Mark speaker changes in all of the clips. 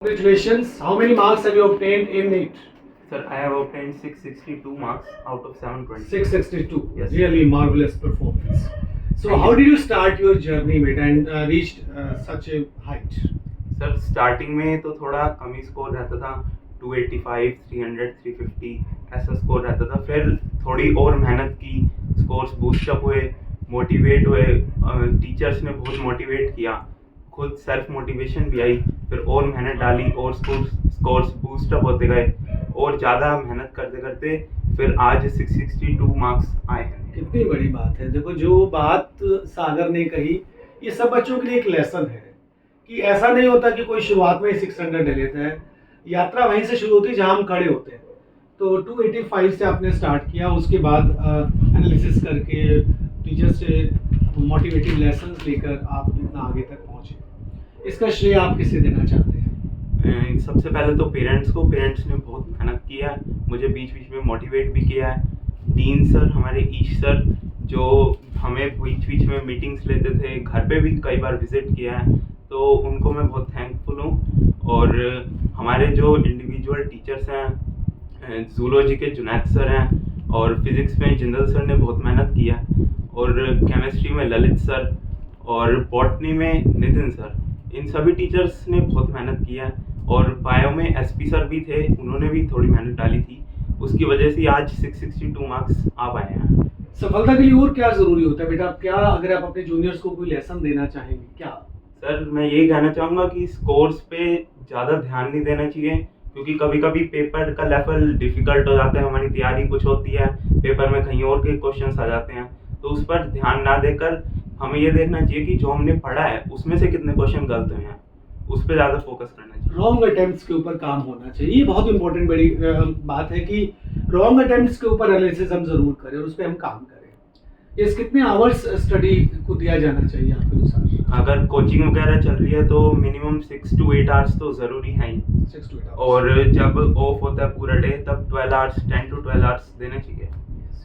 Speaker 1: Congratulations. How many marks have you obtained in NEET?
Speaker 2: Sir, I have obtained 662 marks out of 720.
Speaker 1: 662.
Speaker 2: Yes.
Speaker 1: Really marvelous performance. So,
Speaker 2: Thank
Speaker 1: how
Speaker 2: you.
Speaker 1: did you start your journey, mate, and reached such a height?
Speaker 2: Sir starting में तो थोड़ा कम ही score रहता था, 285, 300, 350 ऐसा score रहता था। फिर थोड़ी और मेहनत की, स्कोर्स बूस्टअप हुए, मोटिवेट हुए, टीचर्स ने बहुत मोटिवेट किया, खुद सेल्फ मोटिवेशन भी आई, फिर और मेहनत डाली और स्कोर्स बूस्टअप होते गए और ज़्यादा मेहनत करते करते फिर आज 662 मार्क्स आए हैं।
Speaker 1: कितनी बड़ी बात है। देखो, जो बात सागर ने कही, ये सब बच्चों के लिए एक लेसन है कि ऐसा नहीं होता कि कोई शुरुआत में ही 600 ले लेता है। यात्रा वहीं से शुरू होती है जहाँ हम खड़े होते हैं। तो 285 से आपने स्टार्ट किया, उसके बाद एनालिसिस करके टीचर से मोटिवेटिव लेसन्स लेकर आप इतना आगे तक पहुँचे। इसका श्रेय आप किसे देना चाहते हैं?
Speaker 2: सबसे पहले तो पेरेंट्स ने बहुत मेहनत की है, मुझे बीच बीच में मोटिवेट भी किया है। डीन सर, हमारे ईश सर, जो हमें बीच बीच में मीटिंग्स लेते थे, घर पे भी कई बार विजिट किया है, तो उनको मैं बहुत थैंकफुल हूँ। और हमारे जो इंडिविजुअल टीचर्स हैं, जूलॉजी के जुनैद सर हैं और फिज़िक्स में जिंदल सर ने बहुत मेहनत किया, और केमिस्ट्री में ललित सर और बॉटनी में नितिन सर, इन सभी टीचर्स ने बहुत मेहनत किया। और बायो में एसपी सर भी थे, उन्होंने भी थोड़ी मेहनत डाली थी, उसकी वजह से आज 662 मार्क्स आ पाए हैं।
Speaker 1: सफलता के लिए और क्या जरूरी होता है बेटा? क्या अगर आप अपने जूनियर्स को कोई लेसन देना चाहेंगे क्या?
Speaker 2: सर, मैं यही कहना चाहूँगा कि स्कोर्स पे ज़्यादा ध्यान नहीं देना चाहिए, क्योंकि कभी कभी पेपर का लेवल डिफ़िकल्ट हो जाता है, हमारी तैयारी कुछ होती है, पेपर में कहीं और के क्वेश्चंस आ जाते हैं, तो उस पर ध्यान ना देकर हमें ये देखना चाहिए कि जो हमने पढ़ा है उसमें से कितने क्वेश्चन गलत हुए हैं, उस पर ज़्यादा फोकस करना चाहिए।
Speaker 1: रॉन्ग अटेम्प्ट्स के ऊपर काम होना चाहिए। ये बहुत इंपॉर्टेंट बड़ी बात है कि रॉन्ग अटेम्प्ट्स के ऊपर एनालिसिस हम जरूर करें और उस पर हम काम करें। इस कितने आवर्स स्टडी को दिया जाना चाहिए आपके अनुसार?
Speaker 2: अगर कोचिंग वगैरह चल रही है तो मिनिमम 6 to 8 आवर्स तो ज़रूरी है ही,
Speaker 1: 6 to 8 आवर्स।
Speaker 2: और जब ऑफ होता है पूरा डे तब 12 आवर्स, 10 to 12 आवर्स देने चाहिए।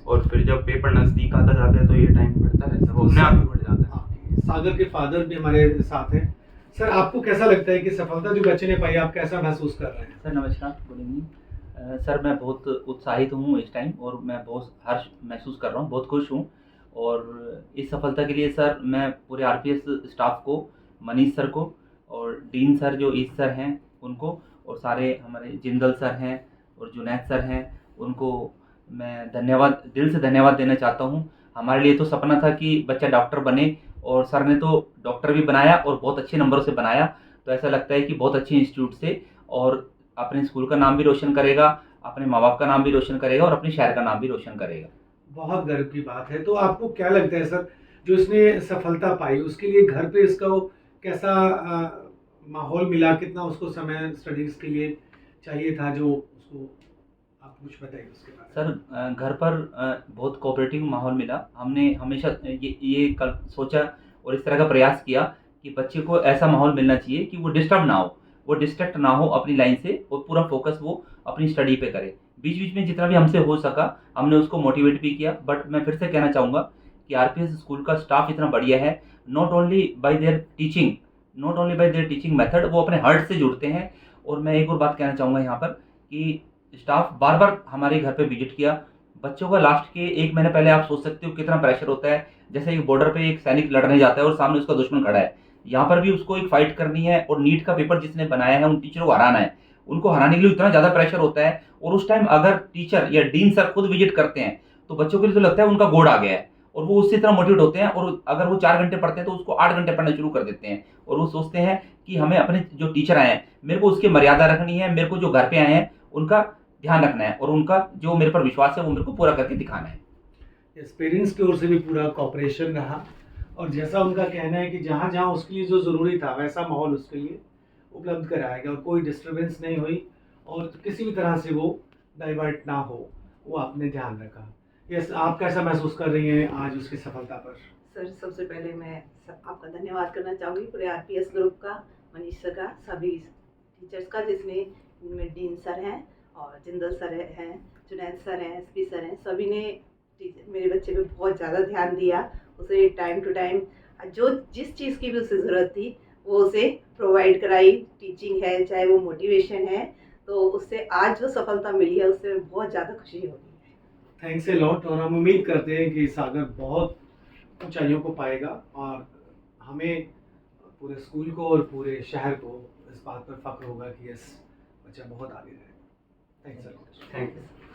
Speaker 2: और फिर जब पेपर नज़दीक आता जाता है तो ये टाइम बढ़ता रहता है, वो अपने आप ही बढ़ जाता है।
Speaker 1: सागर के फादर भी हमारे साथ हैं। सर, आपको कैसा लगता है कि सफलता जो बच्चे ने पाई, आप कैसा महसूस कर रहे हैं?
Speaker 3: सर नमस्कार, गुड इवनिंग। सर मैं बहुत उत्साहित हूँ इस टाइम, और मैं बहुत हर्ष महसूस कर रहा हूँ, बहुत खुश हूँ। और इस सफलता के लिए सर मैं पूरे आरपीएस स्टाफ को, मनीष सर को, और डीन सर जो ईश सर हैं उनको, और सारे हमारे जिंदल सर हैं और जुनैद सर हैं, उनको मैं धन्यवाद, दिल से धन्यवाद देना चाहता हूँ। हमारे लिए तो सपना था कि बच्चा डॉक्टर बने, और सर ने तो डॉक्टर भी बनाया और बहुत अच्छे नंबरों से बनाया। तो ऐसा लगता है कि बहुत अच्छे इंस्टीट्यूट से, और अपने स्कूल का नाम भी रोशन करेगा, अपने माँ बाप का नाम भी रोशन करेगा, और अपने शहर का नाम भी रोशन करेगा।
Speaker 1: बहुत गर्व की बात है। तो आपको क्या लगता है सर, जो इसने सफलता पाई उसके लिए घर पे इसका वो कैसा माहौल मिला? कितना उसको समय स्टडीज के लिए चाहिए था जो उसको, आप कुछ बताइए उसके बारे में।
Speaker 3: सर घर पर बहुत कोऑपरेटिव माहौल मिला। हमने हमेशा ये कल सोचा और इस तरह का प्रयास किया कि बच्चे को ऐसा माहौल मिलना चाहिए कि वो डिस्टर्ब ना हो, वो डिस्ट्रैक्ट ना हो अपनी लाइन से, और पूरा फोकस वो अपनी स्टडी पे करे। बीच बीच में जितना भी हमसे हो सका हमने उसको मोटिवेट भी किया। बट मैं फिर से कहना चाहूँगा कि आरपीएस स्कूल का स्टाफ इतना बढ़िया है, not only by there teaching, not only by there teaching method, वो अपने हार्ट से जुड़ते हैं। और मैं एक और बात कहना चाहूँगा यहाँ पर कि स्टाफ बार बार हमारे घर पे विजिट किया। बच्चों का लास्ट के 1 महीने पहले आप सोच सकते हो कितना प्रेशर होता है। जैसे एक बॉर्डर पे एक सैनिक लड़ने जाता है और सामने उसका दुश्मन खड़ा है, यहाँ पर भी उसको एक फाइट करनी है, और नीट का पेपर जिसने बनाया है उन टीचर को हराना है। उनको हराने के लिए इतना ज़्यादा प्रेशर होता है, और उस टाइम अगर टीचर या डीन सर खुद विजिट करते हैं तो बच्चों को तो लगता है उनका गोड आ गया है, और वो उससे इतना मोटिवेट होते हैं। और अगर वो 4 घंटे पढ़ते हैं तो उसको 8 घंटे पढ़ना शुरू कर देते हैं, और वो सोचते हैं कि हमें अपने जो टीचर आए हैं मेरे को उसकी मर्यादा रखनी है, मेरे को जो घर पे आए हैं उनका ध्यान रखना है, और उनका जो मेरे पर विश्वास है वो मेरे को पूरा करके दिखाना है।
Speaker 1: पेरेंट्स की ओर से भी पूरा कॉपरेशन रहा, और जैसा उनका कहना है कि जहाँ जहाँ उसके लिए जो ज़रूरी था वैसा माहौल उसके लिए उपलब्ध कराया गया, और कोई डिस्टरबेंस नहीं हुई, और किसी भी तरह से वो डाइवर्ट ना हो, वो आपने ध्यान रखा। यस, आप कैसा महसूस कर रही हैं आज उसकी सफलता पर?
Speaker 4: सर, सबसे पहले मैं आपका धन्यवाद करना चाहूँगी पूरे आरपीएस ग्रुप का, मनीष सर का, सभी टीचर्स का, जिसमें इनमें डीन सर हैं और जिंदल सर हैं, जुनैद सर हैं, एसपी सर हैं, सभी ने मेरे बच्चे पे बहुत ज़्यादा ध्यान दिया। उसे टाइम टू टाइम जो जिस चीज़ की भी उसे ज़रूरत थी वो उसे प्रोवाइड कराई, टीचिंग है चाहे वो मोटिवेशन है, तो उससे आज जो सफलता मिली है उससे बहुत ज़्यादा खुशी हो रही है।
Speaker 1: थैंक्स ए लॉट, और हम उम्मीद करते हैं कि सागर बहुत ऊंचाइयों को पाएगा और हमें पूरे स्कूल को और पूरे शहर को इस बात पर फख्र होगा कि यस बच्चा बहुत आगे है। Thanks a lot.
Speaker 2: Thank you.